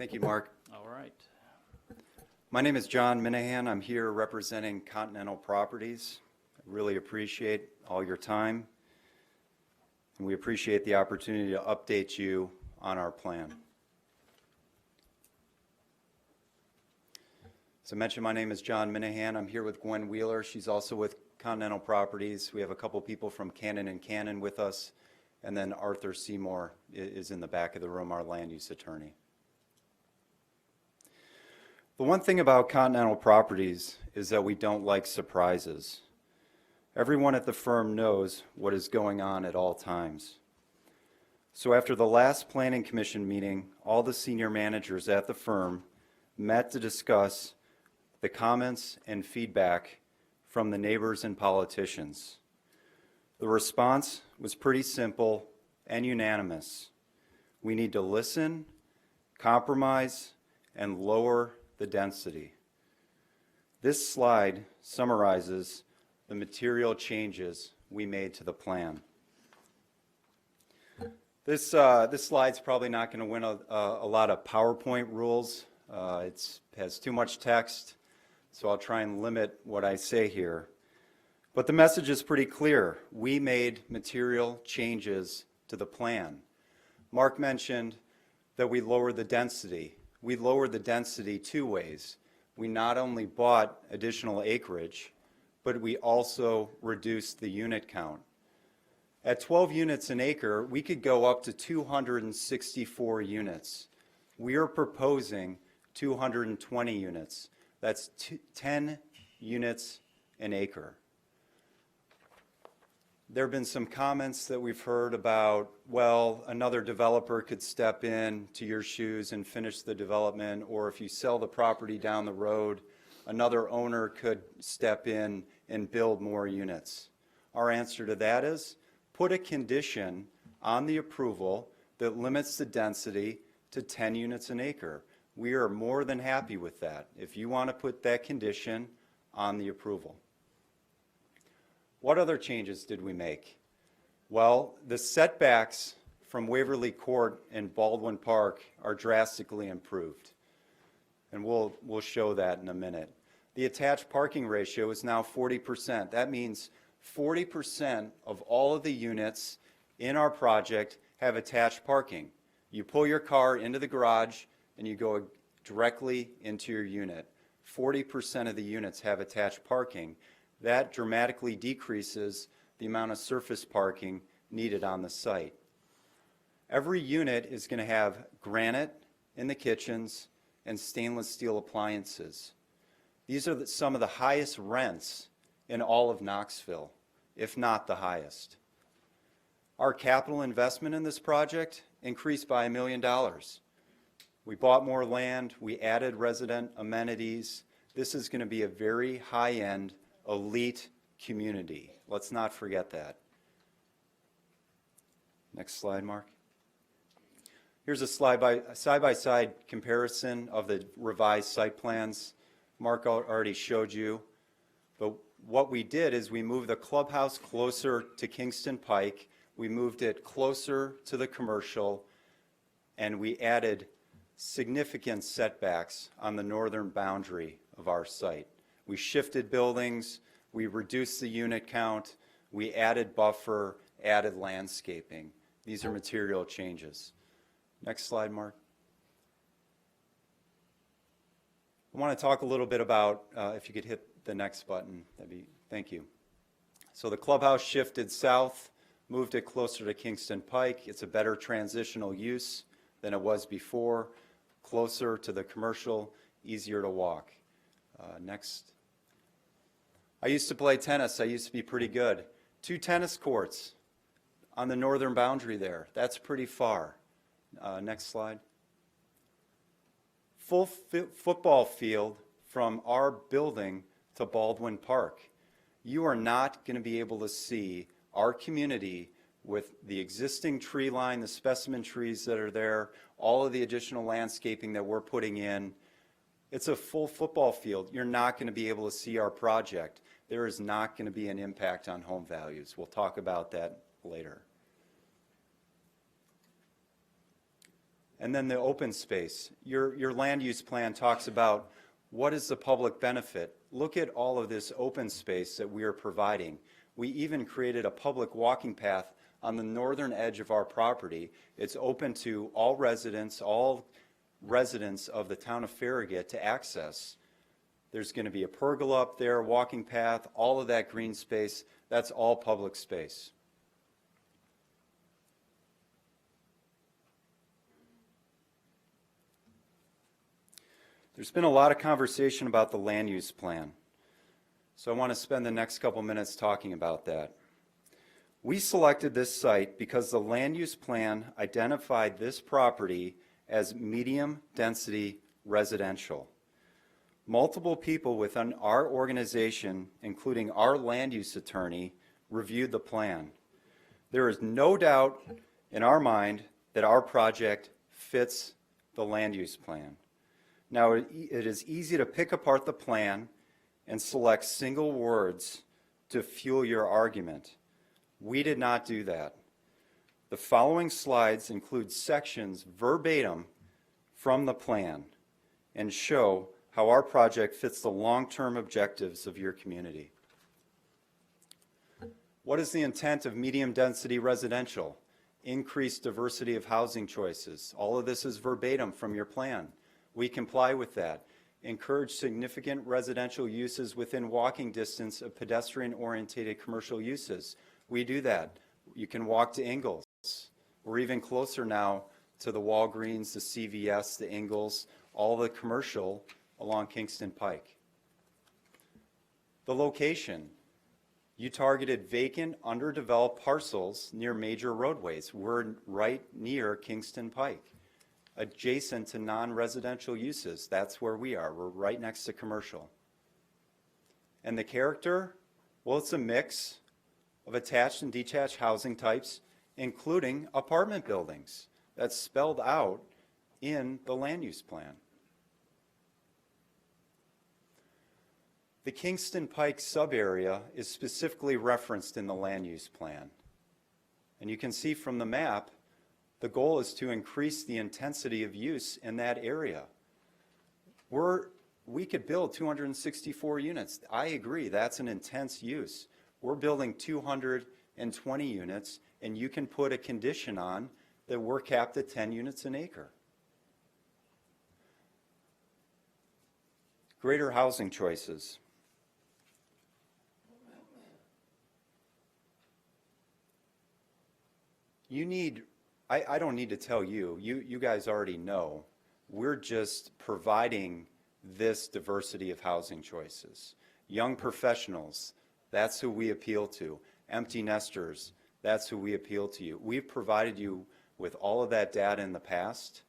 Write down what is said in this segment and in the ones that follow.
Thank you, Mark. All right. My name is John Minihan. I'm here representing Continental Properties. I really appreciate all your time, and we appreciate the opportunity to update you on our plan. As I mentioned, my name is John Minihan. I'm here with Gwen Wheeler. She's also with Continental Properties. We have a couple people from Cannon & Cannon with us, and then Arthur Seymour is in the back of the room, our land use attorney. The one thing about Continental Properties is that we don't like surprises. Everyone at the firm knows what is going on at all times. So after the last Planning Commission meeting, all the senior managers at the firm met to discuss the comments and feedback from the neighbors and politicians. The response was pretty simple and unanimous. We need to listen, compromise, and lower the density. This slide summarizes the material changes we made to the plan. This slide's probably not going to win a lot of PowerPoint rules. It has too much text, so I'll try and limit what I say here. But the message is pretty clear. We made material changes to the plan. Mark mentioned that we lowered the density. We lowered the density two ways. We not only bought additional acreage, but we also reduced the unit count. At 12 units an acre, we could go up to 264 units. We are proposing 220 units. That's 10 units an acre. There have been some comments that we've heard about, well, another developer could step in to your shoes and finish the development, or if you sell the property down the road, another owner could step in and build more units. Our answer to that is put a condition on the approval that limits the density to 10 units an acre. We are more than happy with that if you want to put that condition on the approval. What other changes did we make? Well, the setbacks from Waverly Court and Baldwin Park are drastically improved, and we'll show that in a minute. The attached parking ratio is now 40%. That means 40% of all of the units in our project have attached parking. You pull your car into the garage and you go directly into your unit. 40% of the units have attached parking. That dramatically decreases the amount of surface parking needed on the site. Every unit is going to have granite in the kitchens and stainless steel appliances. These are some of the highest rents in all of Knoxville, if not the highest. Our capital investment in this project increased by $1 million. We bought more land, we added resident amenities. This is going to be a very high-end, elite community. Let's not forget that. Next slide, Mark. Here's a side-by-side comparison of the revised site plans. Mark already showed you, but what we did is we moved the clubhouse closer to Kingston Pike, we moved it closer to the commercial, and we added significant setbacks on the northern boundary of our site. We shifted buildings, we reduced the unit count, we added buffer, added landscaping. These are material changes. Next slide, Mark. I want to talk a little bit about, if you could hit the next button, thank you. So the clubhouse shifted south, moved it closer to Kingston Pike. It's a better transitional use than it was before, closer to the commercial, easier to walk. Next. I used to play tennis. I used to be pretty good. 2 tennis courts on the northern boundary there. That's pretty far. Next slide. Full football field from our building to Baldwin Park. You are not going to be able to see our community with the existing tree line, the specimen trees that are there, all of the additional landscaping that we're putting in. It's a full football field. You're not going to be able to see our project. There is not going to be an impact on home values. We'll talk about that later. And then the open space. Your land use plan talks about what is the public benefit. Look at all of this open space that we are providing. We even created a public walking path on the northern edge of our property. It's open to all residents of the town of Farragut to access. There's going to be a pergola up there, walking path, all of that green space. That's all public space. There's been a lot of conversation about the land use plan. So I want to spend the next couple minutes talking about that. We selected this site because the land use plan identified this property as medium density residential. Multiple people within our organization, including our land use attorney, reviewed the plan. There is no doubt in our mind that our project fits the land use plan. Now, it is easy to pick apart the plan and select single words to fuel your argument. We did not do that. The following slides include sections verbatim from the plan and show how our project fits the long-term objectives of your community. What is the intent of medium-density residential? Increased diversity of housing choices. All of this is verbatim from your plan. We comply with that. Encourage significant residential uses within walking distance of pedestrian-oriented commercial uses. We do that. You can walk to Ingalls. We're even closer now to the Walgreens, the CVS, the Ingalls, all the commercial along Kingston Pike. The location. You targeted vacant, underdeveloped parcels near major roadways. We're right near Kingston Pike, adjacent to non-residential uses. That's where we are. We're right next to commercial. And the character? Well, it's a mix of attached and detached housing types, including apartment buildings. That's spelled out in the land use plan. The Kingston Pike sub-area is specifically referenced in the land use plan. And you can see from the map, the goal is to increase the intensity of use in that area. We could build 264 units. I agree, that's an intense use. We're building 220 units, and you can put a condition on that we're capped at 10 units an acre. Greater housing choices. I don't need to tell you, you guys already know, we're just providing this diversity of housing choices. Young professionals, that's who we appeal to. Empty nesters, that's who we appeal to you. We've provided you with all of that data in the past.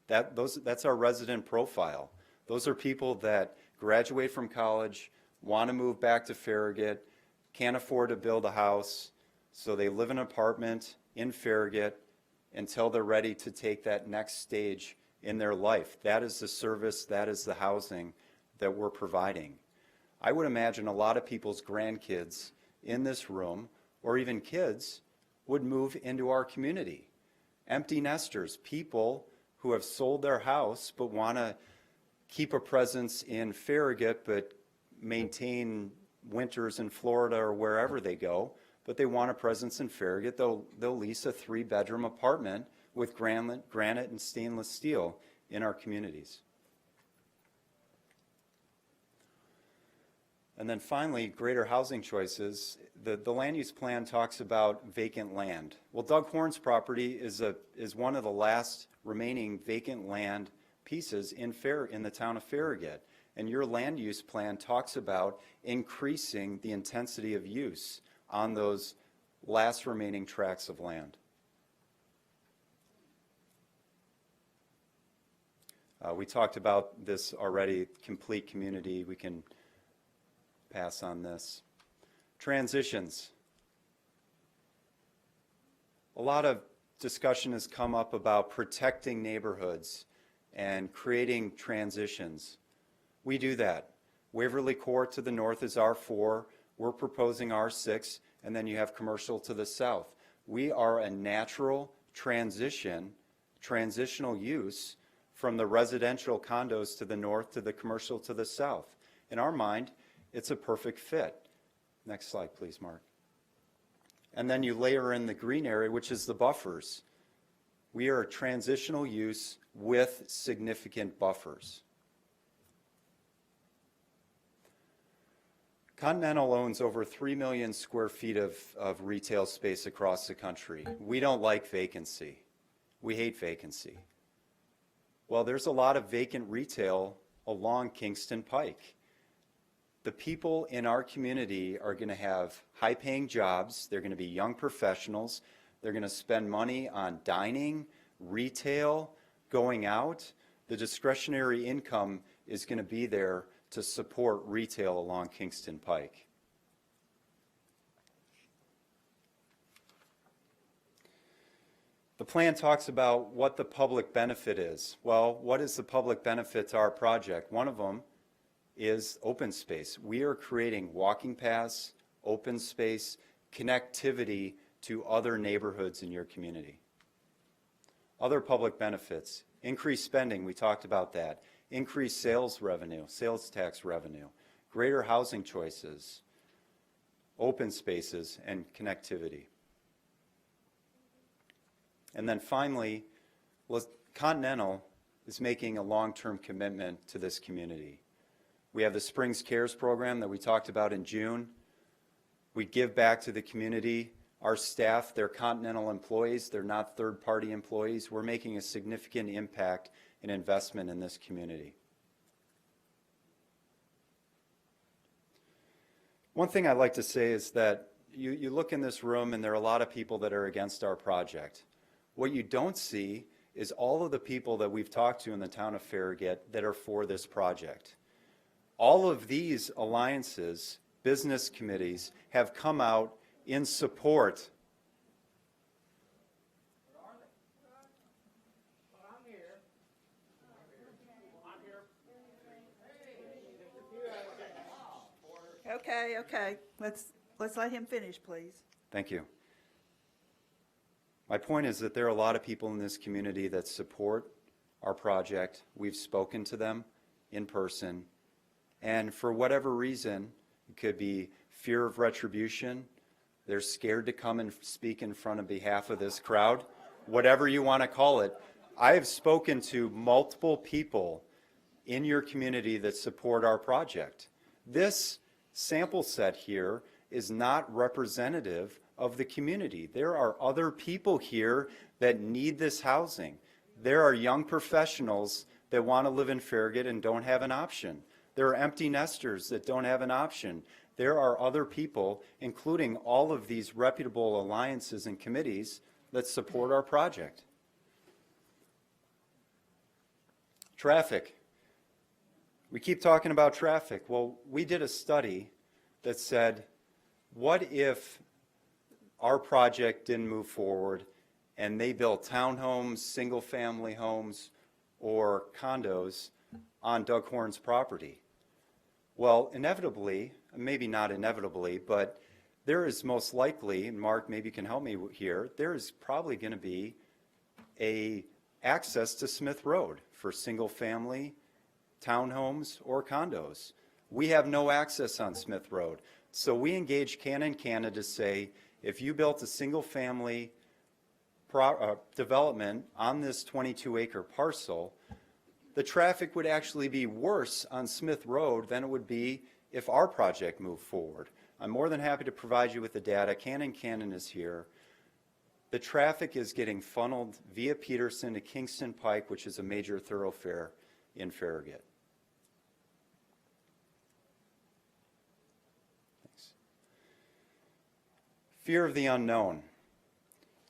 That's our resident profile. Those are people that graduate from college, want to move back to Farragut, can't afford to build a house, so they live in an apartment in Farragut until they're ready to take that next stage in their life. That is the service, that is the housing that we're providing. I would imagine a lot of people's grandkids in this room, or even kids, would move into our community. Empty nesters, people who have sold their house but want to keep a presence in Farragut but maintain winters in Florida or wherever they go, but they want a presence in Farragut. They'll lease a 3-bedroom apartment with granite and stainless steel in our communities. And then finally, greater housing choices. The land use plan talks about vacant land. Well, Doug Horn's property is one of the last remaining vacant land pieces in the town of Farragut. And your land use plan talks about increasing the intensity of use on those last remaining tracts of land. We talked about this already, complete community. We can pass on this. Transitions. A lot of discussion has come up about protecting neighborhoods and creating transitions. We do that. Waverly Court to the north is R4. We're proposing R6, and then you have commercial to the south. We are a natural transition transitional use from the residential condos to the north to the commercial to the south. In our mind, it's a perfect fit. Next slide, please, Mark. And then you layer in the green area, which is the buffers. We are a transitional use with significant buffers. Continental owns over 3 million square feet of retail space across the country. We don't like vacancy. We hate vacancy. Well, there's a lot of vacant retail along Kingston Pike. The people in our community are going to have high-paying jobs. They're going to be young professionals. They're going to spend money on dining, retail, going out. The discretionary income is going to be there to support retail along Kingston Pike. The plan talks about what the public benefit is. Well, what is the public benefit to our project? One of them is open space. We are creating walking paths, open space, connectivity to other neighborhoods in your community. Other public benefits, increased spending, we talked about that. Increased sales revenue, sales tax revenue, greater housing choices, open spaces, and connectivity. And then finally, Continental is making a long-term commitment to this community. We have the Springs Cares program that we talked about in June. We give back to the community. Our staff, they're Continental employees, they're not third-party employees. We're making a significant impact and investment in this community. One thing I'd like to say is that you look in this room and there are a lot of people that are against our project. What you don't see is all of the people that we've talked to in the town of Farragut that are for this project. All of these alliances, business committees, have come out in support. Okay. Let's let him finish, please. Thank you. My point is that there are a lot of people in this community that support our project. We've spoken to them in person, and for whatever reason, it could be fear of retribution, they're scared to come and speak in front of behalf of this crowd, whatever you want to call it. I have spoken to multiple people in your community that support our project. This sample set here is not representative of the community. There are other people here that need this housing. There are young professionals that want to live in Farragut and don't have an option. There are empty nesters that don't have an option. There are other people, including all of these reputable alliances and committees, that support our project. Traffic. We keep talking about traffic. Well, we did a study that said, what if our project didn't move forward and they built townhomes, single-family homes, or condos on Doug Horn's property? Well, inevitably, maybe not inevitably, but there is most likely, and Mark, maybe you can help me here, there is probably going to be a access to Smith Road for single-family townhomes or condos. We have no access on Smith Road. So we engaged Canada to say, if you built a single-family development on this 22-acre parcel, the traffic would actually be worse on Smith Road than it would be if our project moved forward. I'm more than happy to provide you with the data. Cannon is here. The traffic is getting funneled via Peterson to Kingston Pike, which is a major thoroughfare in Farragut. Thanks. Fear of the unknown.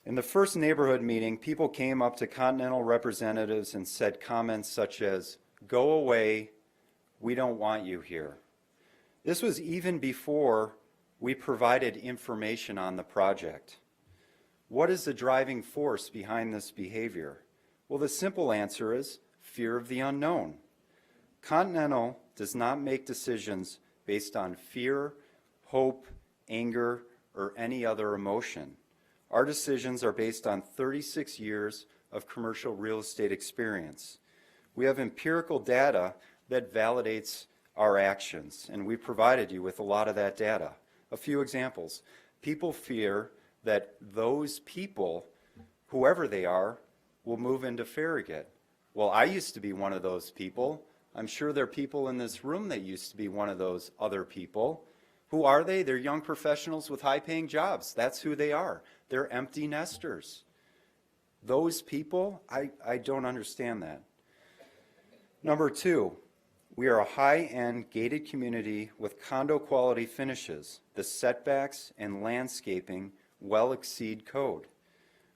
In the first neighborhood meeting, people came up to Continental representatives and said comments such as, "Go away, we don't want you here." This was even before we provided information on the project. What is the driving force behind this behavior? Well, the simple answer is fear of the unknown. Continental does not make decisions based on fear, hope, anger, or any other emotion. Our decisions are based on 36 years of commercial real estate experience. We have empirical data that validates our actions, and we provided you with a lot of that data. A few examples. People fear that those people, whoever they are, will move into Farragut. Well, I used to be one of those people. I'm sure there are people in this room that used to be one of those other people. Who are they? They're young professionals with high-paying jobs. That's who they are. They're empty nesters. Those people, I don't understand that. Number two, we are a high-end gated community with condo-quality finishes. The setbacks and landscaping well exceed code.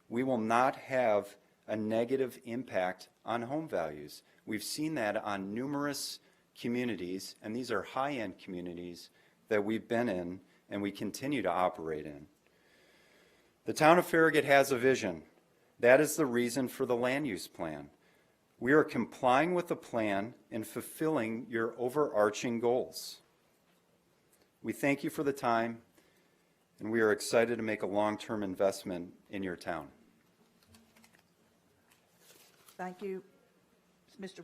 We will not have a negative impact on home values. We've seen that on numerous communities, and these are high-end communities that we've been in and we continue to operate in. The town of Farragut has a vision. That is the reason for the land use plan. We are complying with the plan and fulfilling your overarching goals. We thank you for the time, and we are excited to make a long-term investment in your town. Thank you, Mr.